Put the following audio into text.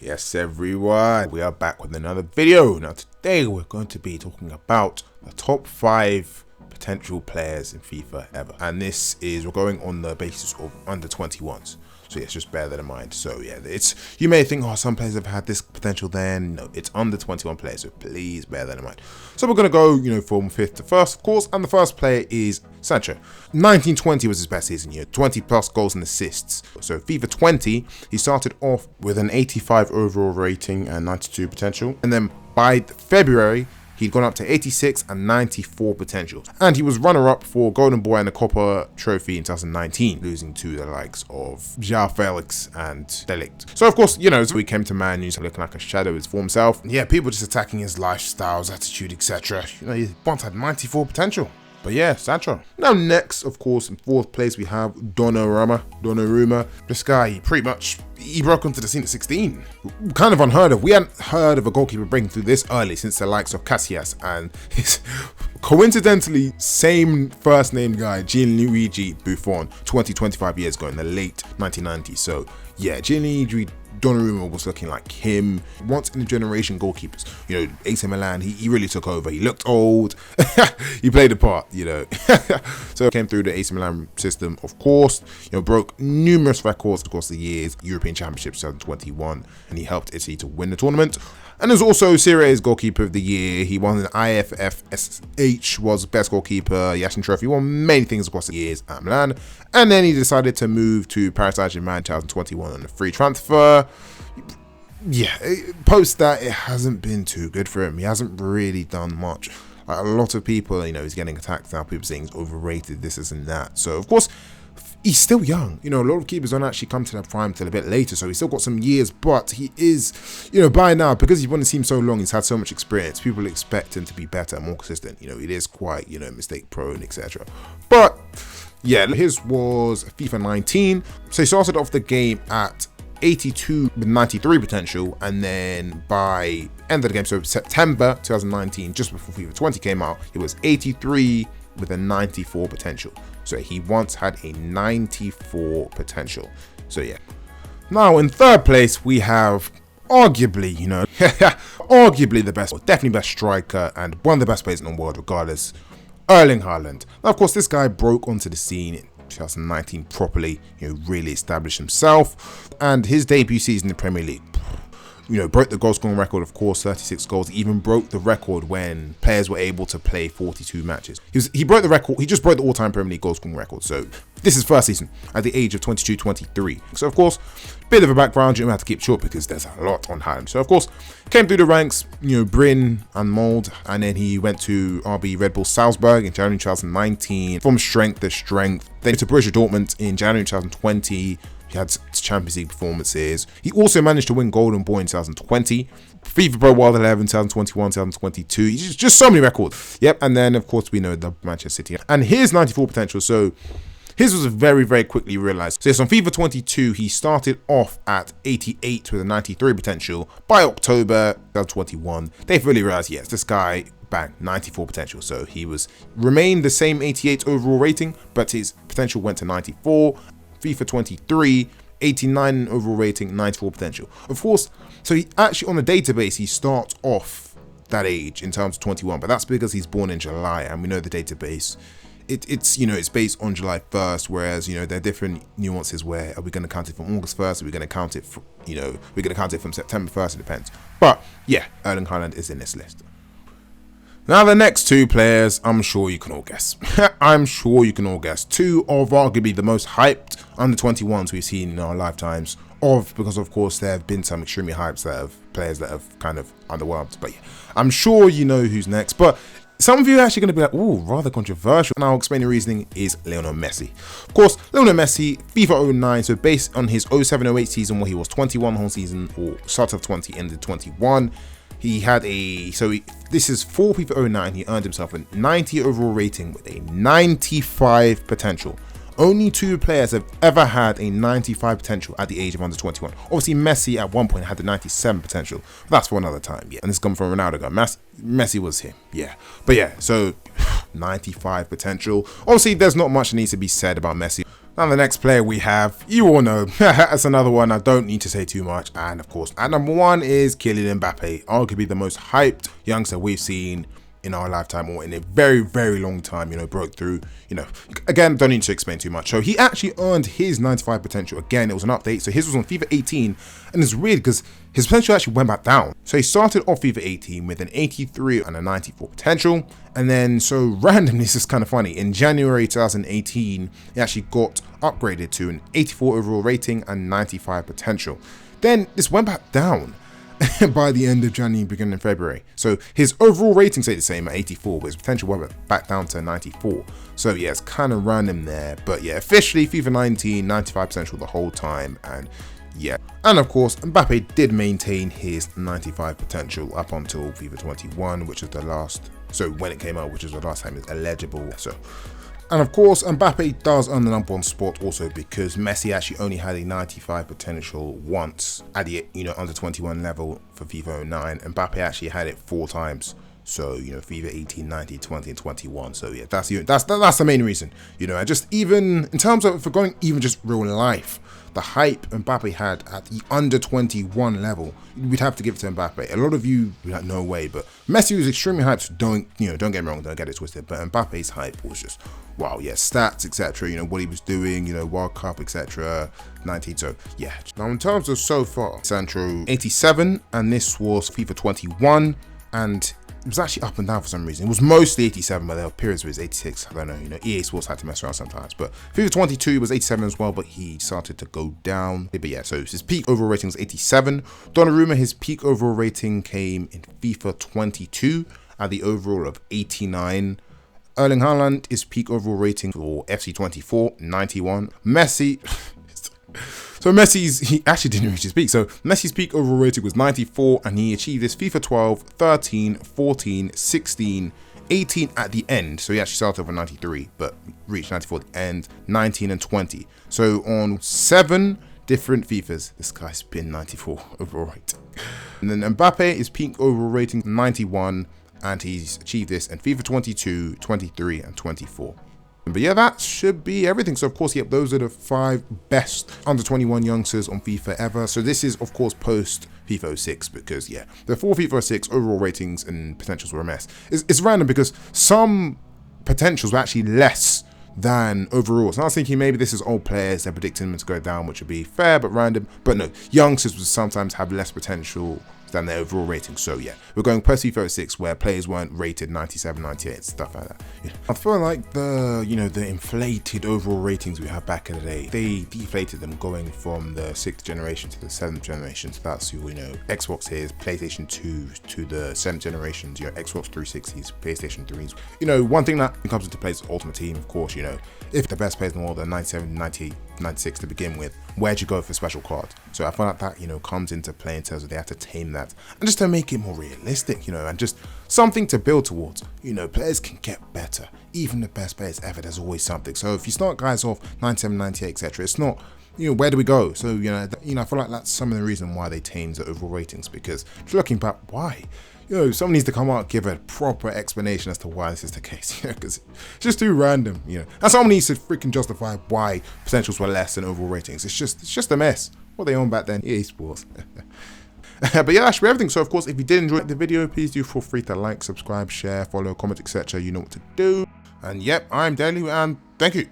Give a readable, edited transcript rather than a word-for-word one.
Yes, everyone, we are back with another video. Now today we're going to be talking about the top 5 potential players in FIFA ever, and this is, we're going on the basis of under 21s. So yes, just bear that in mind. So yeah, you may think, oh, some players have had this potential. Then no, it's under 21 players, so please bear that in mind. So we're gonna go, from 5th to 1st, of course, and the first player is Sancho. 1920 was his best season year, 20 plus goals and assists. So FIFA 20, he started off with an 85 overall rating and 92 potential, and then by February, he'd gone up to 86 and 94 potential. And he was runner-up for Golden Boy and the Copper Trophy in 2019, losing to the likes of João Felix and De Ligt. So of course, so he came to Man U looking like a shadow of his former self. Yeah, people just attacking his lifestyles, attitude, etc. He once had 94 potential. But yeah, Sancho. Now next, of course, in 4th place, we have Donnarumma. This guy, he broke onto the scene at 16. Kind of unheard of. We hadn't heard of a goalkeeper breaking through this early since the likes of Casillas and his coincidentally same first name guy, Gianluigi Buffon, 25 years ago in the late 1990s. So yeah, Gianluigi Donnarumma was looking like him, once in a generation goalkeepers. AC Milan, he really took over. He looked old. He played the part, So came through the AC Milan system, of course, broke numerous records across the years, European Championships 2021, and he helped Italy to win the tournament. And there's also Serie A's goalkeeper of the year. He won an IFFSH, was best goalkeeper, Yashin Trophy. He won many things across the years at Milan. And then he decided to move to Paris Saint-Germain 2021 on a free transfer. Yeah, post that, it hasn't been too good for him. He hasn't really done much. Like a lot of people, he's getting attacked now. People saying he's overrated, this and that. So, of course, he's still young. A lot of keepers don't actually come to their prime till a bit later, so he's still got some years, but he is, by now, because he's been on the team so long, he's had so much experience, people expect him to be better, more consistent. It is quite, mistake prone, etc. But, yeah, his was FIFA 19, so he started off the game at 82 with 93 potential, and then by end of the game, so September 2019, just before FIFA 20 came out, it was 83 with a 94 potential. So he once had a 94 potential. So yeah. Now in 3rd place, we have arguably, arguably the best, or definitely best striker and one of the best players in the world regardless, Erling Haaland. Now of course, this guy broke onto the scene in 2019 properly, really established himself, and his debut season in the Premier League, broke the goal scoring record, of course, 36 goals. He even broke the record when players were able to play 42 matches. He broke the record. He just broke the all-time Premier League goal scoring record. So this is first season at the age of 22-23. So of course, bit of a background, you have to keep short because there's a lot on hand. So of course, came through the ranks, Bryn and Mold, and then he went to RB Red Bull Salzburg in January 2019. From strength to strength. Then to Borussia Dortmund in January 2020. He had Champions League performances. He also managed to win Golden Boy in 2020, FIFA Pro World 11, 2021, 2022. Just so many records. Yep, and then of course we know the Manchester City. And here's 94 potential. So his was very, very quickly realized. So yes, on FIFA 22, he started off at 88 with a 93 potential. By October 2021, they've really realized, yes, this guy, bang, 94 potential. So he remained the same 88 overall rating, but his potential went to 94. FIFA 23, 89 overall rating, 94 potential. Of course, so he actually on the database, he starts off that age in terms of 21, but that's because he's born in July, and we know the database, it's based on July 1st, whereas, there are different nuances where are we going to count it from August 1st, are we going to count it from, we're going to count it from September 1st, it depends. But yeah, Erling Haaland is in this list. Now the next 2 players, I'm sure you can all guess. I'm sure you can all guess. 2 of arguably the most hyped under 21s we've seen in our lifetimes. Because of course there have been some extremely hyped players that have kind of underwhelmed. But yeah, I'm sure you know who's next. But some of you are actually going to be like, ooh, rather controversial. And I'll explain the reasoning is Lionel Messi. Of course, Lionel Messi, FIFA 09, so based on his 07-08 season where he was 21 whole season, or start of 20, ended 21. He had this is for FIFA 09, he earned himself a 90 overall rating with a 95 potential. Only 2 players have ever had a 95 potential at the age of under 21. Obviously, Messi at one point had the 97 potential. That's for another time, yeah. And this comes from Ronaldo. Messi was him, yeah. But yeah, so 95 potential. Obviously, there's not much that needs to be said about Messi. Now the next player we have, you all know, that's another one I don't need to say too much. And of course, at number 1 is Kylian Mbappé, arguably the most hyped youngster we've seen in our lifetime or in a very, very long time, broke through, again, don't need to explain too much. So he actually earned his 95 potential. Again, it was an update. So his was on FIFA 18 and it's weird because his potential actually went back down. So he started off FIFA 18 with an 83 and a 94 potential. And then, so randomly, this is kind of funny. In January 2018, he actually got upgraded to an 84 overall rating and 95 potential. Then this went back down by the end of January, beginning of February. So his overall rating stayed the same at 84, but his potential went back down to 94. So yeah, it's kind of random there. But yeah, officially FIFA 19, 95 potential the whole time. And yeah, and of course, Mbappe did maintain his 95 potential up until FIFA 21, which is the last, so when it came out, which is the last time it's eligible. So, and of course, Mbappe does earn the number 1 spot also because Messi actually only had a 95 potential once at the under 21 level for FIFA 09. Mbappe actually had it 4 times. So, FIFA 18, 19, 20, and 21. So yeah, that's the main reason. And just even in terms of, if we're going even just real life, the hype Mbappe had at the under 21 level, we'd have to give it to Mbappe. A lot of you would like, no way, but Messi was extremely hyped. So don't get me wrong, don't get it twisted. But Mbappe's hype was just wow, yeah, stats, etc. What he was doing, World Cup, etc. 19. So yeah. Now in terms of so far, Sancho 87, and this was FIFA 21, and it was actually up and down for some reason. It was mostly 87, but there were periods where it was 86. I don't know, EA Sports had to mess around sometimes. But FIFA 22 was 87 as well, but he started to go down. But yeah, so his peak overall rating was 87. Donnarumma, his peak overall rating came in FIFA 22 at the overall of 89. Erling Haaland, his peak overall rating for FC 24, 91. Messi... So he actually didn't reach his peak. So Messi's peak overall rating was 94 and he achieved this FIFA 12, 13, 14, 16, 18 at the end. So he actually started off at 93 but reached 94 at the end, 19 and 20. So on 7 different FIFAs, this guy's been 94 overall rating. And then Mbappe, his peak overall rating 91 and he's achieved this in FIFA 22, 23 and 24. But yeah, that should be everything. So of course, yep, those are the 5 best under 21 youngsters on FIFA ever. So this is of course post FIFA 06 because yeah, the 4 FIFA 06 overall ratings and potentials were a mess. It's random because some potentials were actually less than overall. So I was thinking maybe this is old players, they're predicting them to go down, which would be fair but random. But no, youngsters would sometimes have less potential than their overall rating. So yeah, we're going post FIFA 06 where players weren't rated 97, 98, stuff like that. Yeah. I feel like the the inflated overall ratings we had back in the day, they deflated them going from the 6th generation to the 7th generation. So that's Xbox here's, PlayStation 2 to the 7th generations, Xbox 360s, PlayStation 3s. One thing that comes into play is Ultimate Team, of course, if the best players in the world are 97, 98, 96 to begin with, where'd you go for special cards? So I feel like that, comes into play in terms of they have to tame that and just to make it more realistic, and just something to build towards. Players can get better. Even the best players ever, there's always something. So if you start guys off 97, 98, etc., it's not, where do we go? So, I feel like that's some of the reason why they tamed the overall ratings, because just looking back, why? Someone needs to come out and give a proper explanation as to why this is the case, because it's just too random, And someone needs to freaking justify why potentials were less than overall ratings. It's just a mess. What they own back then, EA Sports. But yeah, that should be everything. So of course, if you did enjoy the video, please do feel free to like, subscribe, share, follow, comment, etc. You know what to do. And yep, I'm Daily, and thank you.